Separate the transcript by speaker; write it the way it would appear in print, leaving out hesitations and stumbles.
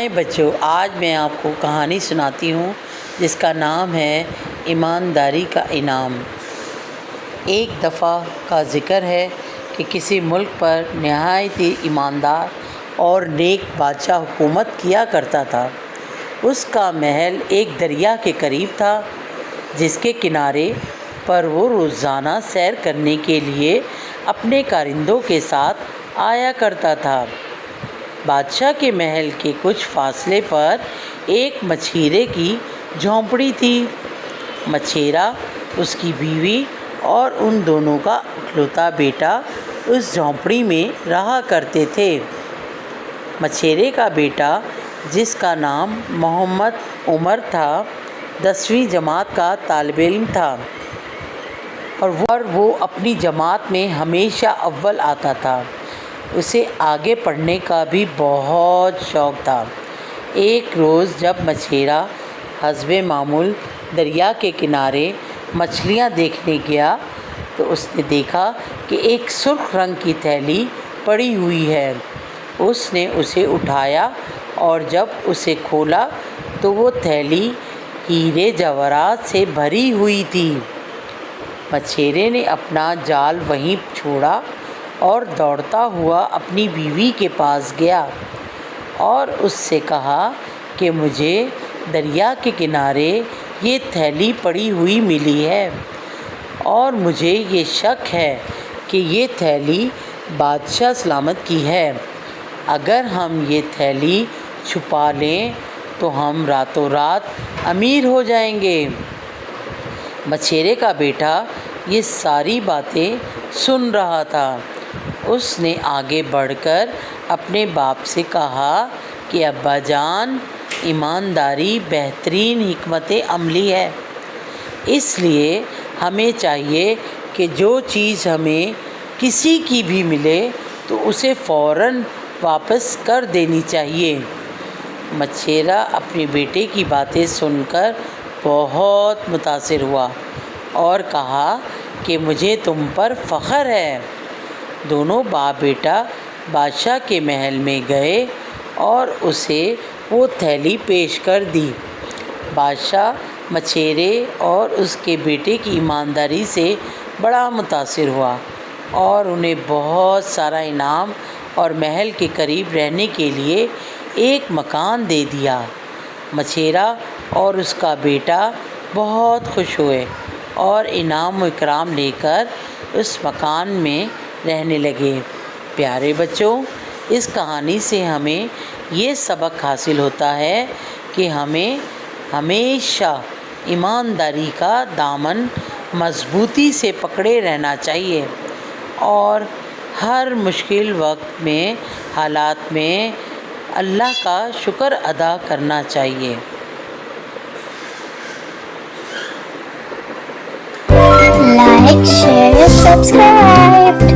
Speaker 1: بچوں، آج میں آپ کو کہانی سناتی ہوں جس کا نام ہے ایمانداری کا انعام۔ ایک دفعہ کا ذکر ہے کہ کسی ملک پر نہایت ہی ایماندار اور نیک بادشاہ حکومت کیا کرتا تھا۔ اس کا محل ایک دریا کے قریب تھا جس کے کنارے پر وہ روزانہ سیر کرنے کے لیے اپنے کارندوں کے ساتھ آیا کرتا تھا۔ بادشاہ کے محل کے کچھ فاصلے پر ایک مچھیرے کی جھونپڑی تھی۔ مچھیرا، اس کی بیوی اور ان دونوں کا اکلوتا بیٹا اس جھونپڑی میں رہا کرتے تھے۔ مچھیرے کا بیٹا، جس کا نام محمد عمر تھا، 10ویں جماعت کا طالب علم تھا اور وہ اپنی جماعت میں ہمیشہ اول آتا تھا۔ اسے آگے پڑھنے کا بھی بہت شوق تھا۔ ایک روز جب مچھیرا حسب معمول دریا کے کنارے مچھلیاں دیکھنے گیا تو اس نے دیکھا کہ ایک سرخ رنگ کی تھیلی پڑی ہوئی ہے۔ اس نے اسے اٹھایا اور جب اسے کھولا تو وہ تھیلی ہیرے جواہرات سے بھری ہوئی تھی۔ مچھیرے نے اپنا جال وہیں چھوڑا اور دوڑتا ہوا اپنی بیوی کے پاس گیا اور اس سے کہا کہ مجھے دریا کے کنارے یہ تھیلی پڑی ہوئی ملی ہے اور مجھے یہ شک ہے کہ یہ تھیلی بادشاہ سلامت کی ہے۔ اگر ہم یہ تھیلی چھپا لیں تو ہم راتوں رات امیر ہو جائیں گے۔ مچھیرے کا بیٹا یہ ساری باتیں سن رہا تھا۔ اس نے آگے بڑھ کر اپنے باپ سے کہا کہ ابا جان، ایمانداری بہترین حکمت عملی ہے۔ اس لیے ہمیں چاہیے کہ جو چیز ہمیں کسی کی بھی ملے تو اسے فوراً واپس کر دینی چاہیے۔ مچھیرا اپنے بیٹے کی باتیں سن کر بہت متاثر ہوا اور کہا کہ مجھے تم پر فخر ہے۔ دونوں باپ بیٹا بادشاہ کے محل میں گئے اور اسے وہ تھیلی پیش کر دی۔ بادشاہ مچھیرے اور اس کے بیٹے کی ایمانداری سے بڑا متاثر ہوا اور انہیں بہت سارا انعام اور محل کے قریب رہنے کے لیے ایک مکان دے دیا۔ مچھیرا اور اس کا بیٹا بہت خوش ہوئے اور انعام و اکرام لے کر اس مکان میں رہنے لگے۔ پیارے بچوں، اس کہانی سے ہمیں یہ سبق حاصل ہوتا ہے کہ ہمیں ہمیشہ ایمانداری کا دامن مضبوطی سے پکڑے رہنا چاہیے اور ہر مشکل وقت میں حالات میں اللہ کا شکر ادا کرنا چاہیے۔
Speaker 2: Like, share, subscribe.